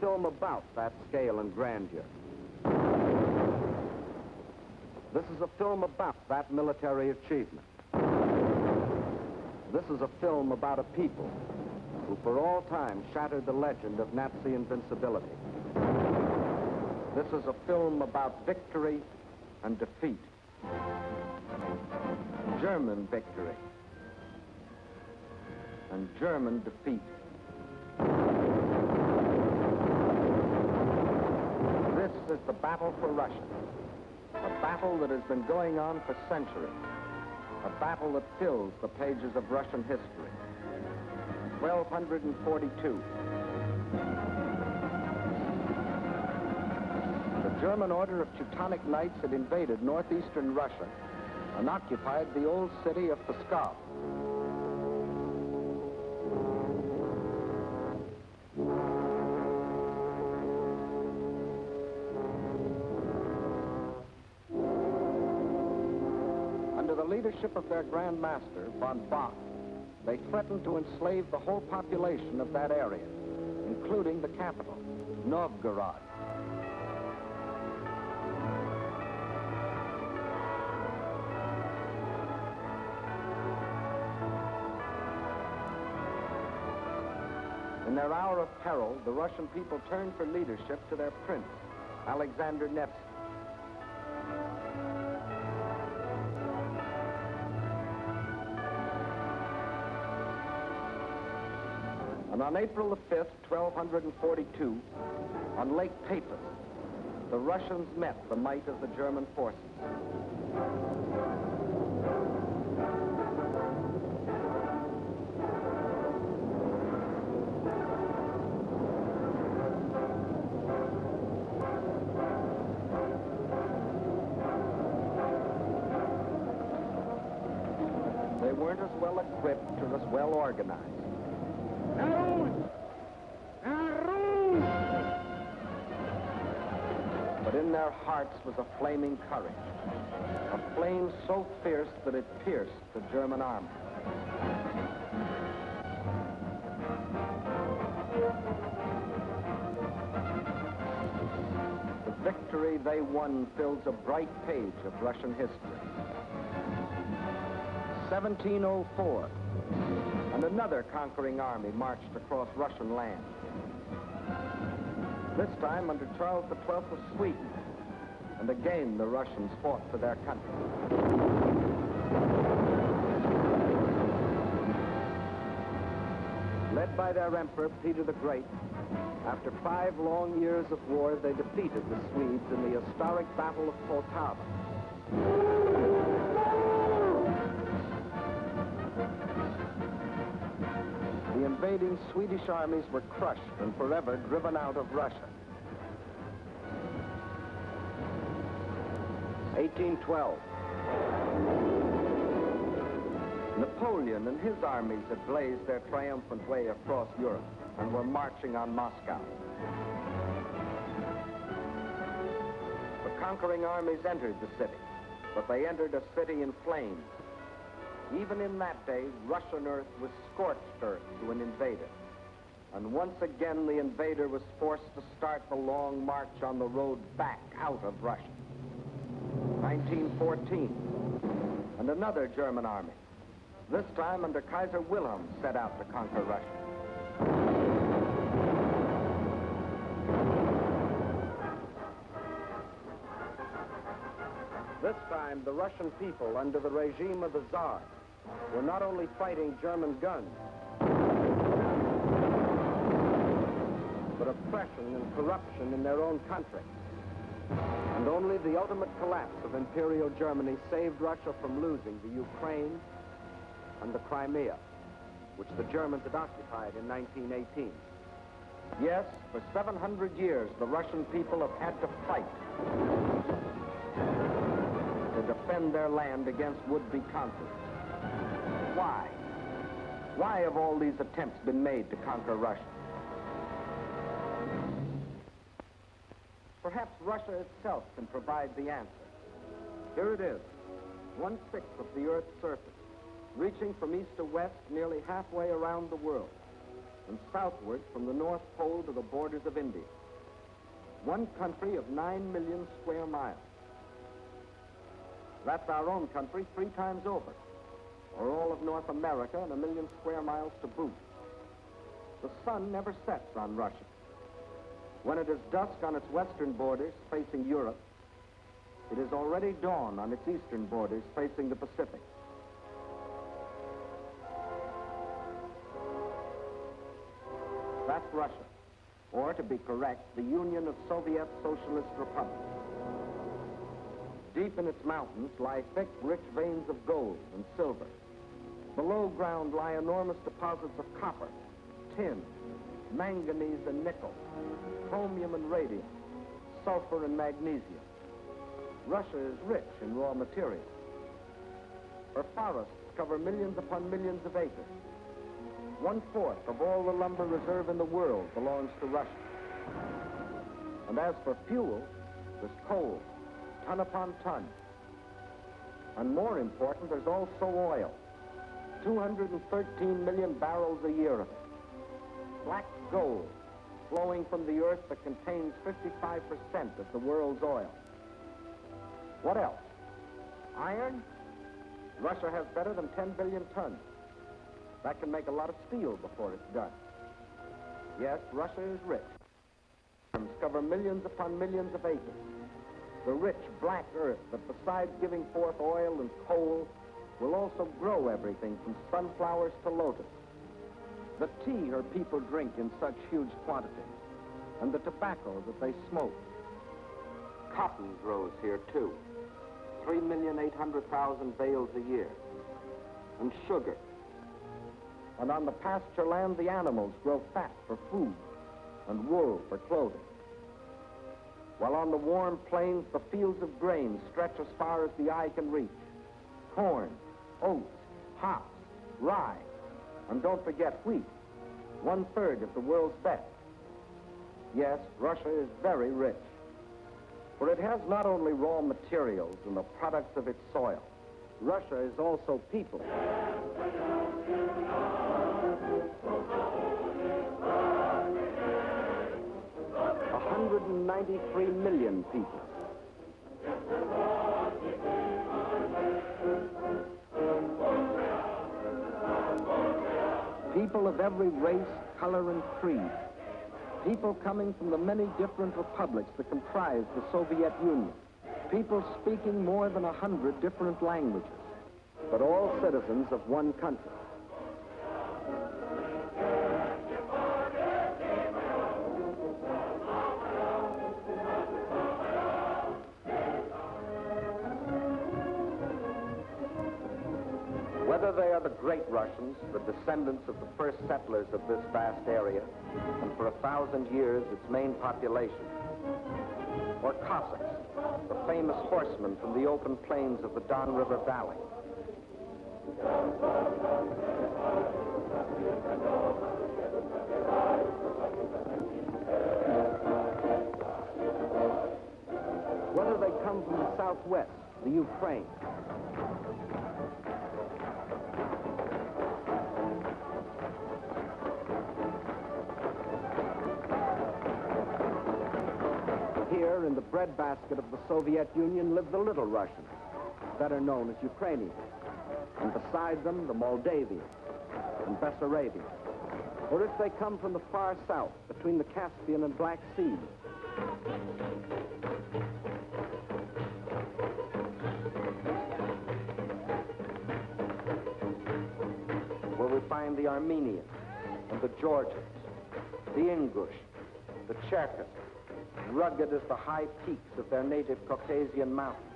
film about that scale and grandeur. This is a film about that military achievement. This is a film about a people who for all time shattered the legend of Nazi invincibility. This is a film about victory and defeat. German victory and German defeat. This is the battle for Russia, a battle that has been going on for centuries, a battle that fills the pages of Russian history. 1242. The German Order of Teutonic Knights had invaded northeastern Russia and occupied the old city of Pskov. Under the leadership of their Grand Master, von Bock, they threatened to enslave the whole population of that area, including the capital, Novgorod. In their hour of peril, the Russian people turned for leadership to their prince, Alexander Nevsky. And on April the 5th, 1242, on Lake Peipus, the Russians met the might of the German forces. They weren't as well equipped or as well organized. But in their hearts was a flaming courage, a flame so fierce that it pierced the German army. The victory they won fills a bright page of Russian history. 1704, and another conquering army marched across Russian land. This time under Charles XII of Sweden, and again the Russians fought for their country. Led by their emperor, Peter the Great, after 5 long years of war, they defeated the Swedes in the historic Battle of Poltava. The invading Swedish armies were crushed and forever driven out of Russia. 1812. Napoleon and his armies had blazed their triumphant way across Europe and were marching on Moscow. The conquering armies entered the city, but they entered a city in flames. Even in that day, Russian earth was scorched earth to an invader. And once again, the invader was forced to start the long march on the road back out of Russia. 1914, and another German army, this time under Kaiser Wilhelm, set out to conquer Russia. This time, the Russian people, under the regime of the Tsar, were not only fighting German guns, but oppression and corruption in their own country. And only the ultimate collapse of Imperial Germany saved Russia from losing the Ukraine and the Crimea, which the Germans had occupied in 1918. Yes, for 700 years, the Russian people have had to fight to defend their land against would-be conquerors. Why? Why have all these attempts been made to conquer Russia? Perhaps Russia itself can provide the answer. Here it is, 1/6 of the Earth's surface, reaching from east to west nearly halfway around the world. and southward from the North Pole to the borders of India. One country of 9 million square miles. That's our own country 3 times over, or all of North America and 1 million square miles to boot. The sun never sets on Russia. When it is dusk on its western borders facing Europe, it is already dawn on its eastern borders facing the Pacific. That's Russia, or to be correct, the Union of Soviet Socialist Republics. Deep in its mountains lie thick, rich veins of gold and silver. Below ground lie enormous deposits of copper, tin, manganese and nickel, chromium and radium, sulfur and magnesium. Russia is rich in raw materials. Her forests cover millions upon millions of acres. 1/4 of all the lumber reserve in the world belongs to Russia. And as for fuel, there's coal, ton upon ton. And more important, there's also oil. 213 million barrels a year of it. Black gold flowing from the earth that contains 55% of the world's oil. What else? Iron? Russia has better than 10 billion tons. That can make a lot of steel before it's done. Yes, Russia is rich. Farms cover millions upon millions of acres. The rich black earth that besides giving forth oil and coal will also grow everything from sunflowers to lotus. The tea her people drink in such huge quantities, and the tobacco that they smoke. Cotton grows here too, 3,800,000 bales a year. And sugar. And on the pasture land, the animals grow fat for food and wool for clothing. While on the warm plains, the fields of grain stretch as far as the eye can reach. Corn, oats, hops, rye, and don't forget wheat, 1/3 of the world's best. Yes, Russia is very rich, for it has not only raw materials and the products of its soil. Russia is also people. 193 million people. People of every race, color, and creed. People coming from the many different republics that comprise the Soviet Union. People speaking more than 100 different languages, but all citizens of one country. Whether they are the great Russians, the descendants of the first settlers of this vast area, and for 1,000 years its main population, or Cossacks, the famous horsemen from the open plains of the Don River Valley. Whether they come from the southwest, the Ukraine, here in the breadbasket of the Soviet Union live the little Russians, better known as Ukrainians, and beside them the Moldavians and Bessarabians. Or if they come from the far south, between the Caspian and Black Seas, where we find the Armenians and the Georgians, the Ingush, the Cherkess, rugged as the high peaks of their native Caucasian mountains.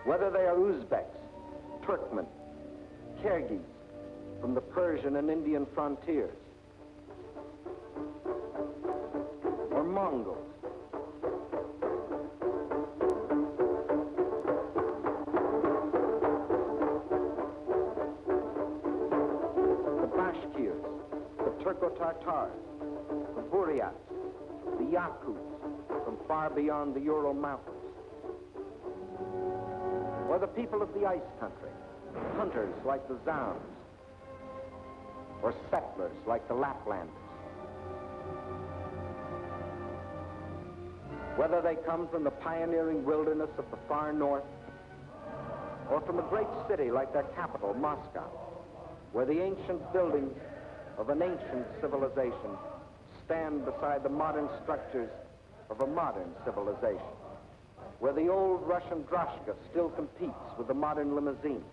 Whether they are Uzbeks, Turkmen, Kyrgyz, from the Persian and Indian frontiers, or Mongols, Turco-Tartars, the Buryats, the Yakuts from far beyond the Ural Mountains, or the people of the ice country, hunters like the Zouns, or settlers like the Laplanders. Whether they come from the pioneering wilderness of the far north, or from a great city like their capital, Moscow, where the ancient buildings of an ancient civilization stand beside the modern structures of a modern civilization, where the old Russian droshka still competes with the modern limousine.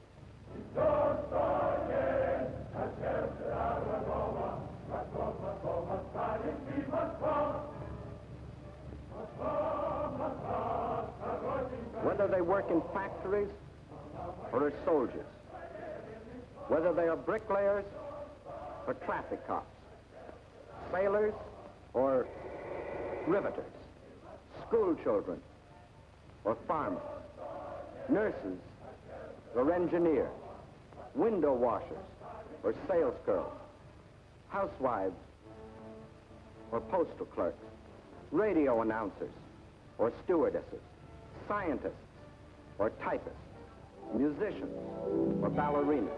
Whether they work in factories or as soldiers, whether they are bricklayers or traffic cops, sailors or riveters, school children or farmers, nurses or engineers, window washers or sales girls, housewives or postal clerks, radio announcers or stewardesses, scientists or typists, musicians or ballerinas.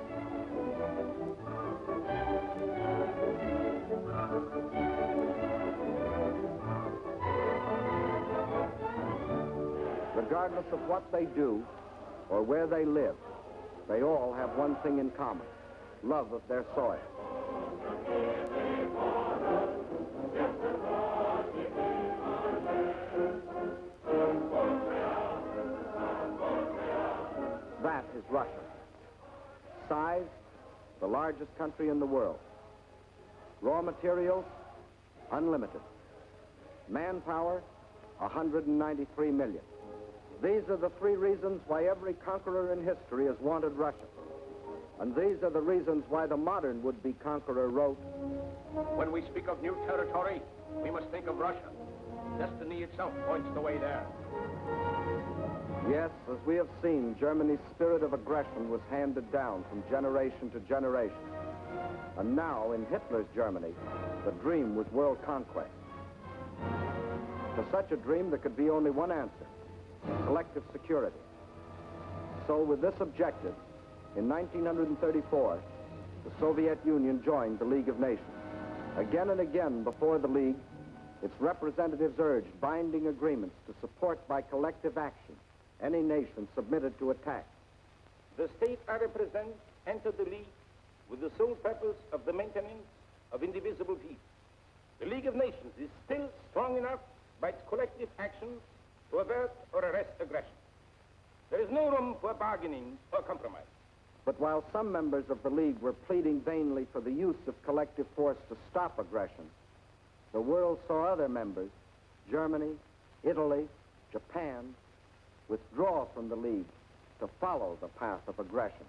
Regardless of what they do or where they live, they all have one thing in common: love of their soil. That is Russia. Size, the largest country in the world. Raw materials, unlimited. Manpower, 193 million. These are the three reasons why every conqueror in history has wanted Russia. And these are the reasons why the modern would-be conqueror wrote, "When we speak of new territory, we must think of Russia. Destiny itself points the way there." Yes, as we have seen, Germany's spirit of aggression was handed down from generation to generation. And now, in Hitler's Germany, the dream was world conquest. For such a dream, there could be only one answer: collective security. So, with this objective, in 1934, the Soviet Union joined the League of Nations. Again and again before the League, its representatives urged binding agreements to support by collective action any nation submitted to attack. The states I represent entered the League with the sole purpose of the maintenance of indivisible peace. The League of Nations is still strong enough by its collective action to avert or arrest aggression. There is no room for bargaining or compromise. But while some members of the League were pleading vainly for the use of collective force to stop aggression, the world saw other members, Germany, Italy, Japan, withdraw from the League to follow the path of aggression.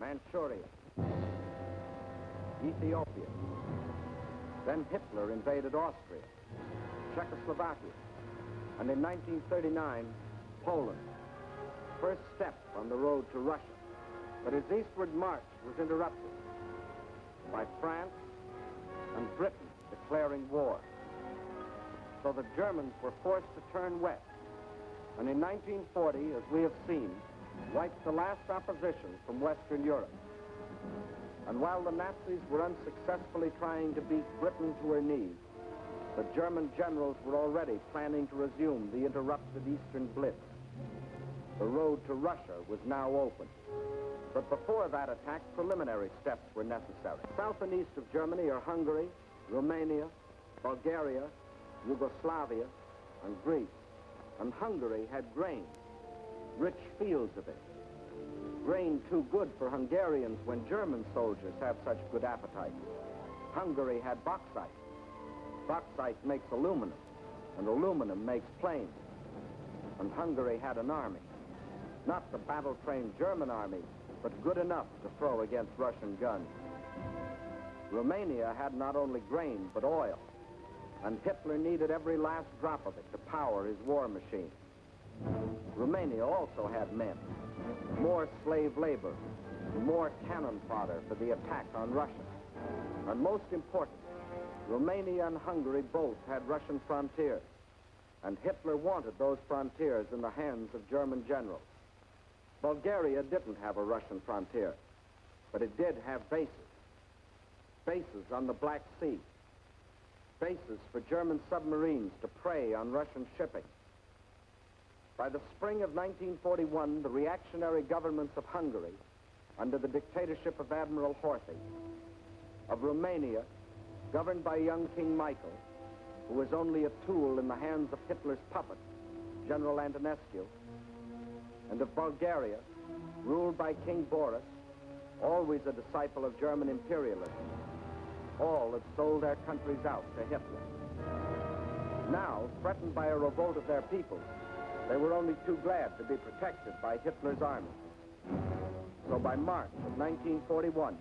Manchuria, Ethiopia, then Hitler invaded Austria, Czechoslovakia, and in 1939, Poland. First step on the road to Russia. But his eastward march was interrupted by France and Britain declaring war. So the Germans were forced to turn west. And in 1940, as we have seen, wiped the last opposition from Western Europe. And while the Nazis were unsuccessfully trying to beat Britain to her knees, the German generals were already planning to resume the interrupted Eastern Blitz. The road to Russia was now open. But before that attack, preliminary steps were necessary. South and east of Germany are Hungary, Romania, Bulgaria, Yugoslavia, and Greece. And Hungary had grain, rich fields of it. Grain too good for Hungarians when German soldiers have such good appetite. Hungary had bauxite. Bauxite makes aluminum, and aluminum makes planes. And Hungary had an army. Not the battle-trained German army, but good enough to throw against Russian guns. Romania had not only grain, but oil. And Hitler needed every last drop of it to power his war machine. Romania also had men, more slave labor, more cannon fodder for the attack on Russia. And most important, Romania and Hungary both had Russian frontiers, and Hitler wanted those frontiers in the hands of German generals. Bulgaria didn't have a Russian frontier, but it did have bases. Bases on the Black Sea. Bases for German submarines to prey on Russian shipping. By the spring of 1941, the reactionary governments of Hungary, under the dictatorship of Admiral Horthy, of Romania, governed by young King Michael, who was only a tool in the hands of Hitler's puppet, General Antonescu, and of Bulgaria, ruled by King Boris, always a disciple of German imperialism. All had sold their countries out to Hitler. Now, threatened by a revolt of their peoples, they were only too glad to be protected by Hitler's army. So by March of 1941,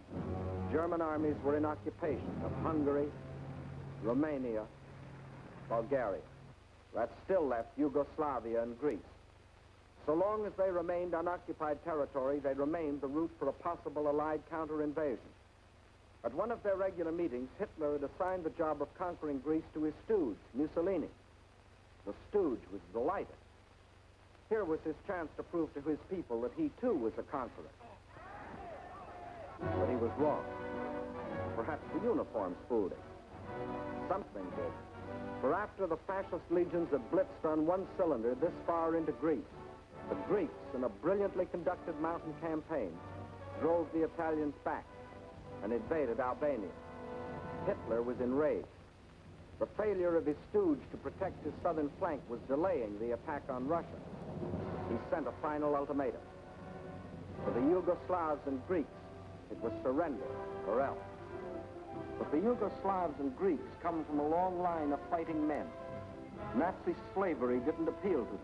German armies were in occupation of Hungary, Romania, Bulgaria. That still left Yugoslavia and Greece. So long as they remained unoccupied territory, they remained the route for a possible Allied counter-invasion. At one of their regular meetings, Hitler had assigned the job of conquering Greece to his stooge, Mussolini. The stooge was delighted. Here was his chance to prove to his people that he, too, was a conqueror. But he was wrong. Perhaps the uniforms fooled him. Something did. For after the fascist legions had blitzed on one cylinder this far into Greece, the Greeks, in a brilliantly conducted mountain campaign, drove the Italians back and invaded Albania. Hitler was enraged. The failure of his stooge to protect his southern flank was delaying the attack on Russia. He sent a final ultimatum. For the Yugoslavs and Greeks, it was surrender or else. But the Yugoslavs and Greeks come from a long line of fighting men. Nazi slavery didn't appeal to them.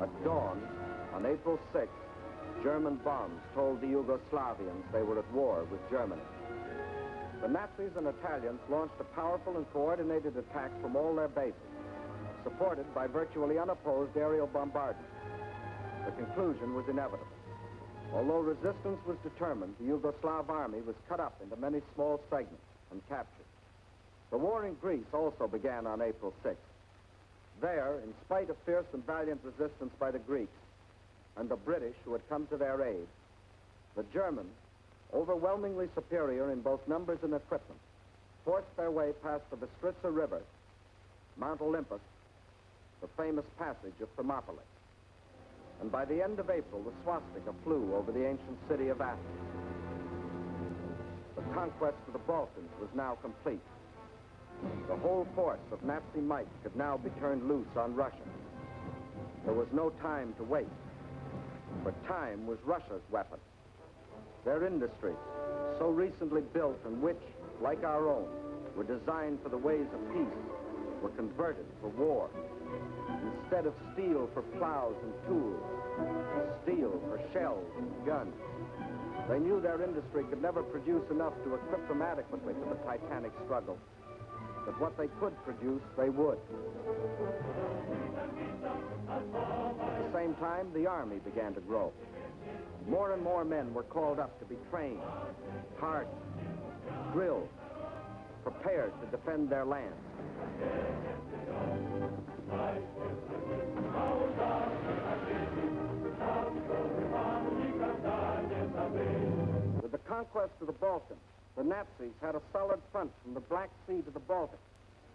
At dawn, on April 6th, German bombs told the Yugoslavians they were at war with Germany. The Nazis and Italians launched a powerful and coordinated attack from all their bases, supported by virtually unopposed aerial bombardment. The conclusion was inevitable. Although resistance was determined, the Yugoslav army was cut up into many small segments and captured. The war in Greece also began on April 6th. There, in spite of fierce and valiant resistance by the Greeks and the British who had come to their aid, the Germans, overwhelmingly superior in both numbers and equipment, forced their way past the Bistritsa River, Mount Olympus, the famous passage of Thermopylae. And by the end of April, the swastika flew over the ancient city of Athens. The conquest of the Balkans was now complete. The whole force of Nazi might could now be turned loose on Russia. There was no time to waste, for time was Russia's weapon. Their industries, so recently built and which, like our own, were designed for the ways of peace, were converted for war. Instead of steel for plows and tools, steel for shells and guns. They knew their industry could never produce enough to equip them adequately for the titanic struggle. But what they could produce, they would. At the same time, the army began to grow. More and more men were called up to be trained, hardened, drilled, prepared to defend their land. With the conquest of the Balkans, the Nazis had a solid front from the Black Sea to the Baltic,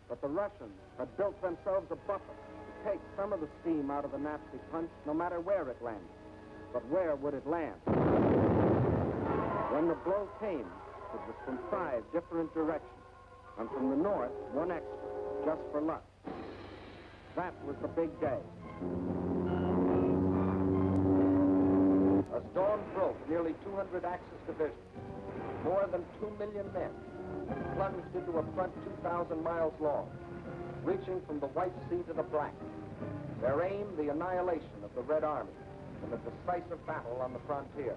but the Russians had built themselves a buffer to take some of the steam out of the Nazi punch, no matter where it landed. But where would it land? When the blow came, it was from 5 different directions, and from the north, 1 extra, just for luck. That was the big day. As dawn broke, nearly 200 Axis divisions, more than 2 million men, plunged into a front 2,000 miles long, reaching from the White Sea to the Black. Their aim, the annihilation of the Red Army in a decisive battle on the frontier.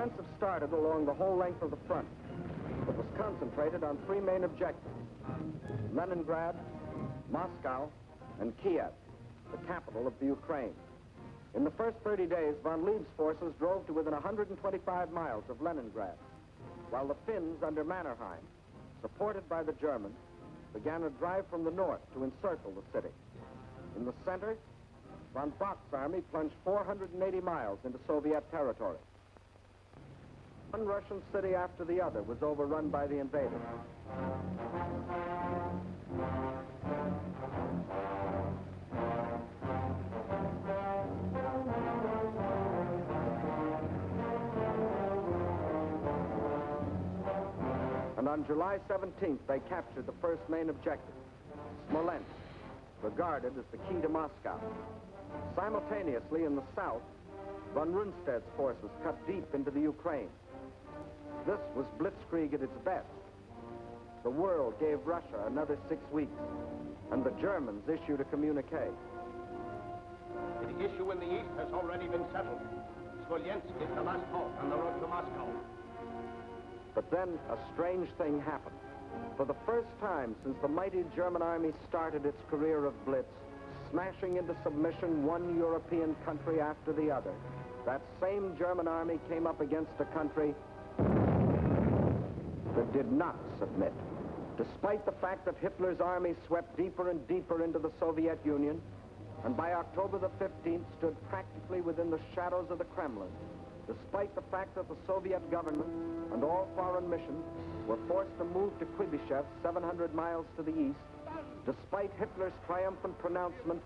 offensive started along the whole length of the front. It was concentrated on three main objectives: Leningrad, Moscow, and Kiev, the capital of the Ukraine. In the first 30 days, von Lieb's forces drove to within 125 miles of Leningrad, while the Finns under Mannerheim, supported by the Germans, began a drive from the north to encircle the city. In the center, von Bock's army plunged 480 miles into Soviet territory. One Russian city after the other was overrun by the invaders. And on July 17th, they captured the first main objective, Smolensk, regarded as the key to Moscow. Simultaneously, in the south, von Rundstedt's forces cut deep into the Ukraine. This was blitzkrieg at its best. The world gave Russia another 6 weeks, and the Germans issued a communique. The issue in the east has already been settled. Smolensk is the last halt on the road to Moscow. But then a strange thing happened. For the first time since the mighty German army started its career of blitz, smashing into submission one European country after the other, that same German army came up against a country that did not submit. Despite the fact that Hitler's army swept deeper and deeper into the Soviet Union, and by October the 15th stood practically within the shadows of the Kremlin, despite the fact that the Soviet government and all foreign missions were forced to move to Kuibyshev 700 miles to the east, despite Hitler's triumphant pronouncement,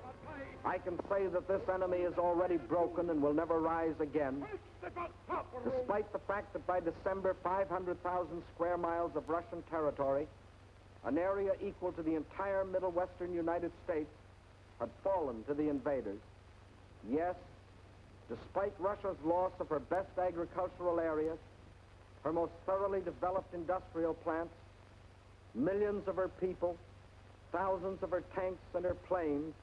I can say that this enemy is already broken and will never rise again. Despite the fact that by December, 500,000 square miles of Russian territory, an area equal to the entire Middle Western United States, had fallen to the invaders. Yes, despite Russia's loss of her best agricultural areas, her most thoroughly developed industrial plants, millions of her people, thousands of her tanks and her planes,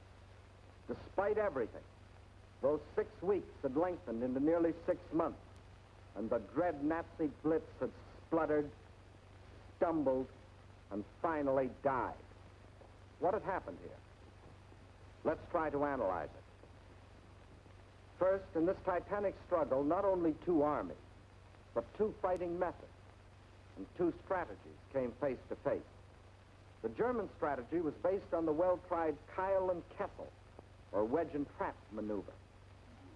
despite everything, those 6 weeks had lengthened into nearly 6 months, and the dread Nazi blitz had spluttered, stumbled, and finally died. What had happened here? Let's try to analyze it. First, in this titanic struggle, not only two armies, but two fighting methods and two strategies came face to face. The German strategy was based on the well-tried Keil and Kessel, or wedge and trap maneuver.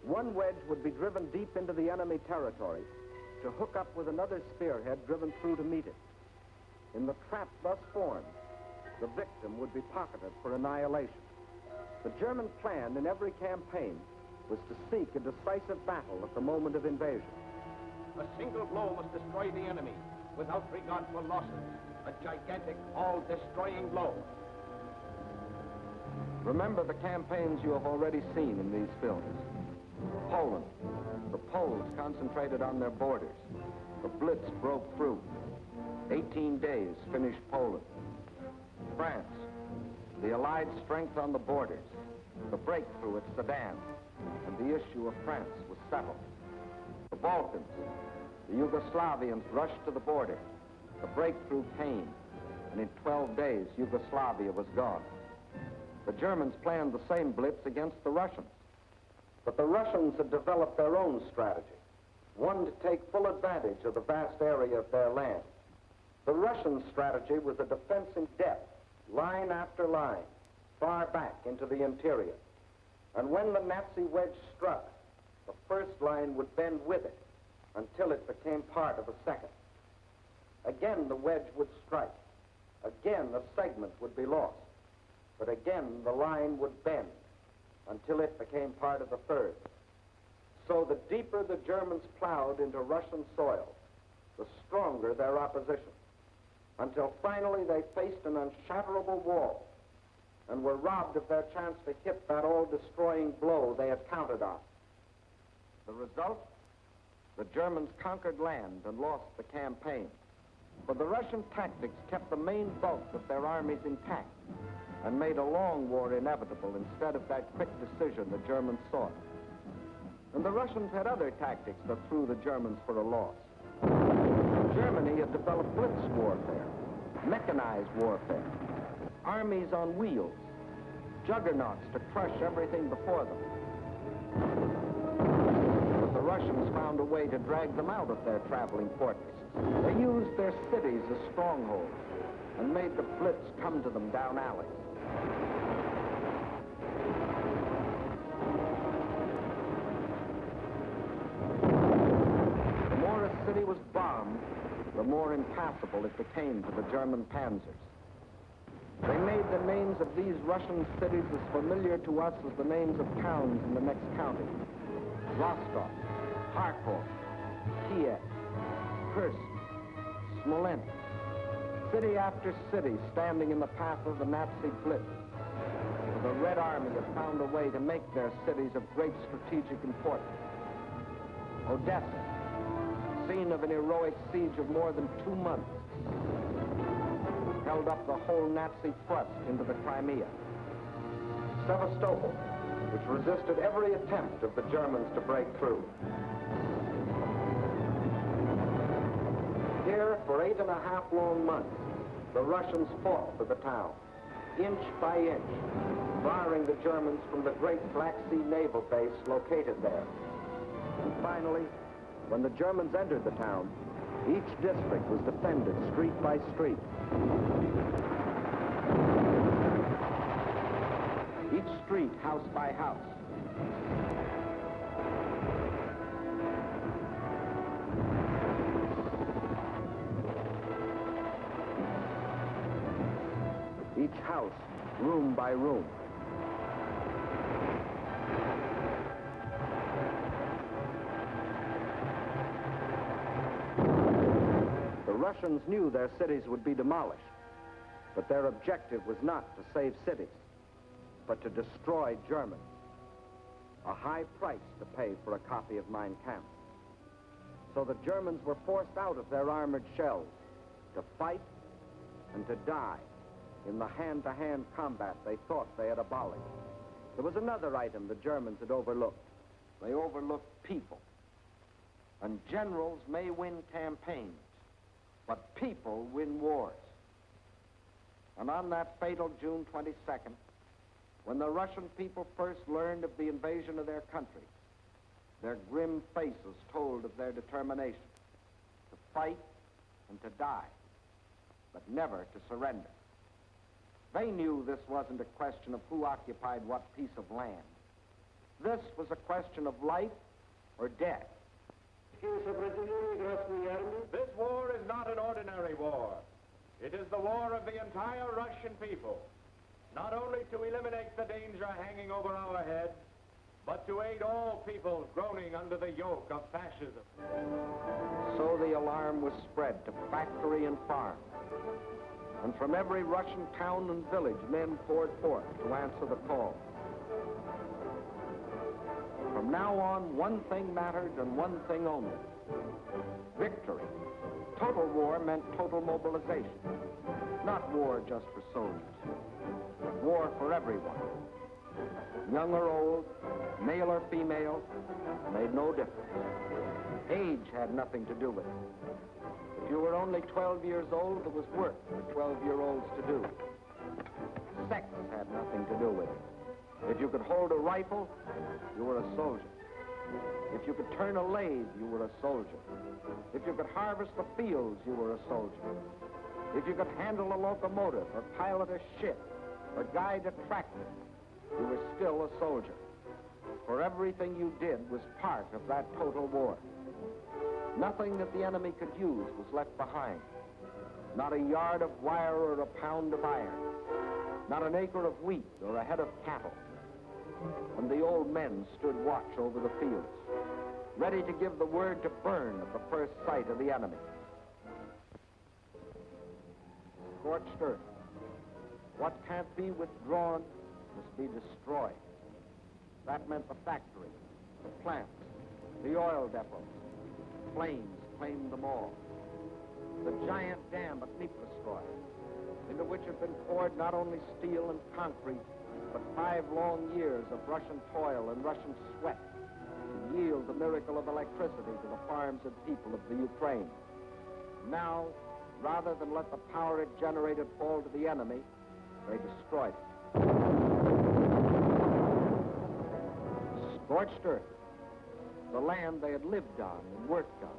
One wedge would be driven deep into the enemy territory to hook up with another spearhead driven through to meet it. In the trap thus formed, the victim would be pocketed for annihilation. The German plan in every campaign was to seek a decisive battle at the moment of invasion. A single blow must destroy the enemy without regard for losses. A gigantic, all-destroying blow. Remember the campaigns you have already seen in these films. Poland. The Poles concentrated on their borders. The Blitz broke through. 18 days finished Poland. France. The Allied strength on the borders. The breakthrough at Sedan. And the issue of France was settled. The Balkans. The Yugoslavians rushed to the border. The breakthrough came, and in 12 days, Yugoslavia was gone. The Germans planned the same blitz against the Russians. But the Russians had developed their own strategy, one to take full advantage of the vast area of their land. The Russian strategy was a defense in depth, line after line, far back into the interior. And when the Nazi wedge struck, the first line would bend with it until it became part of a second. Again, the wedge would strike. Again, a segment would be lost. But again, the line would bend until it became part of the third. So the deeper the Germans plowed into Russian soil, the stronger their opposition, until finally they faced an unshatterable wall and were robbed of their chance to hit that all-destroying blow they had counted on. The result? The Germans conquered land and lost the campaign. But the Russian tactics kept the main bulk of their armies intact and made a long war inevitable instead of that quick decision the Germans sought. And the Russians had other tactics that threw the Germans for a loss. Germany had developed blitz warfare, mechanized warfare, armies on wheels, juggernauts to crush everything before them. But the Russians found a way to drag them out of their traveling fortresses. They used their cities as strongholds and made the blitz come to them down alleys. The more a city was bombed, the more impassable it became to the German panzers. They made the names of these Russian cities as familiar to us as the names of towns in the next county. Rostov, Kharkov, Kiev, Kursk, Smolensk. City after city standing in the path of the Nazi blitz. The Red Army had found a way to make their cities of great strategic importance. Odessa, scene of an heroic siege of more than 2 months, held up the whole Nazi thrust into the Crimea. Sevastopol, which resisted every attempt of the Germans to break through. Here, for 8.5 long months, the Russians fought for the town, inch by inch, barring the Germans from the great Black Sea naval base located there. And finally, when the Germans entered the town, each district was defended street by street. Each street house by house. Each house, room by room. The Russians knew their cities would be demolished, but their objective was not to save cities, but to destroy Germany. A high price to pay for a copy of Mein Kampf. So the Germans were forced out of their armored shells to fight and to die in the hand-to-hand combat they thought they had abolished. There was another item the Germans had overlooked. They overlooked people. And generals may win campaigns, but people win wars. And on that fatal June 22nd, when the Russian people first learned of the invasion of their country, their grim faces told of their determination to fight and to die, but never to surrender. They knew this wasn't a question of who occupied what piece of land. This was a question of life or death. This war is not an ordinary war. It is the war of the entire Russian people. Not only to eliminate the danger hanging over our heads, but to aid all peoples groaning under the yoke of fascism. So the alarm was spread to factory and farm. And from every Russian town and village, men poured forth to answer the call. From now on, one thing mattered and one thing only: victory. Total war meant total mobilization. Not war just for soldiers, but war for everyone. Young or old, male or female, made no difference. Age had nothing to do with it. If you were only 12 years old, there was work for 12-year-olds to do. Sex had nothing to do with it. If you could hold a rifle, you were a soldier. If you could turn a lathe, you were a soldier. If you could harvest the fields, you were a soldier. If you could handle a locomotive or pilot a ship or guide a tractor, you were still a soldier. For everything you did was part of that total war. Nothing that the enemy could use was left behind. Not a yard of wire or a pound of iron. Not an acre of wheat or a head of cattle. And the old men stood watch over the fields, ready to give the word to burn at the first sight of the enemy. Scorched earth. What can't be withdrawn must be destroyed. That meant the factory, the plants, the oil depots. Flames claimed them all. The giant dam at Dnieperstroy, into which had been poured not only steel and concrete, but 5 long years of Russian toil and Russian sweat to yield the miracle of electricity to the farms and people of the Ukraine. Now, rather than let the power it generated fall to the enemy, they destroyed it. Scorched earth, the land they had lived on and worked on,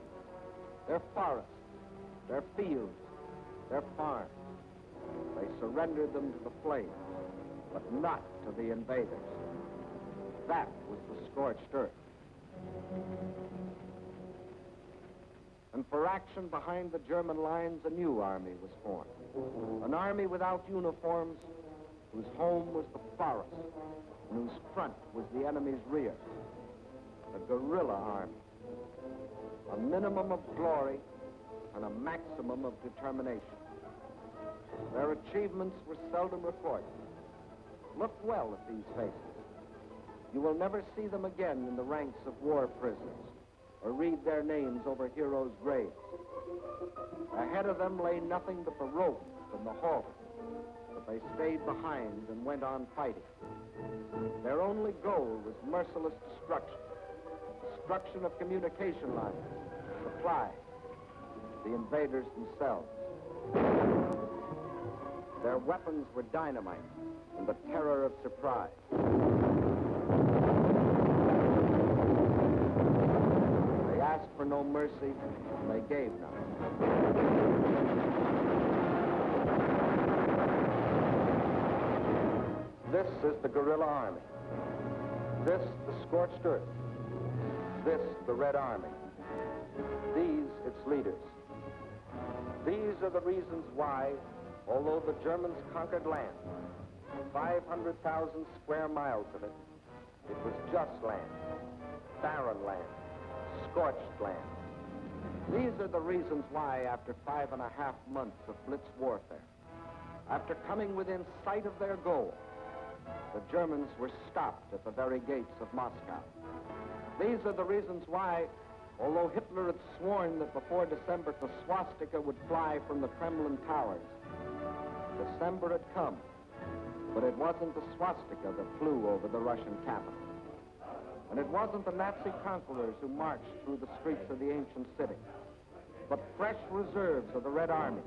their forests, their fields, their farms. They surrendered them to the flames, but not to the invaders. That was the scorched earth. And for action behind the German lines, a new army was formed. An army without uniforms, whose home was the forest, and whose front was the enemy's rear. A guerrilla army. A minimum of glory and a maximum of determination. Their achievements were seldom recorded. Look well at these faces. You will never see them again in the ranks of war prisoners or read their names over heroes' graves. Ahead of them lay nothing but the rope and the halter, but they stayed behind and went on fighting. Their only goal was merciless destruction of communication lines, supply, the invaders themselves. Their weapons were dynamite and the terror of surprise. They asked for no mercy, and they gave none. This is the guerrilla army. This, the scorched earth. This, the Red Army. These, its leaders. These are the reasons why, although the Germans conquered land, 500,000 square miles of it, it was just land, barren land, scorched land. These are the reasons why, after 5.5 months of blitz warfare, after coming within sight of their goal, the Germans were stopped at the very gates of Moscow. These are the reasons why, although Hitler had sworn that before December the swastika would fly from the Kremlin towers, December had come, but it wasn't the swastika that flew over the Russian capital. And it wasn't the Nazi conquerors who marched through the streets of the ancient city, but fresh reserves of the Red Army,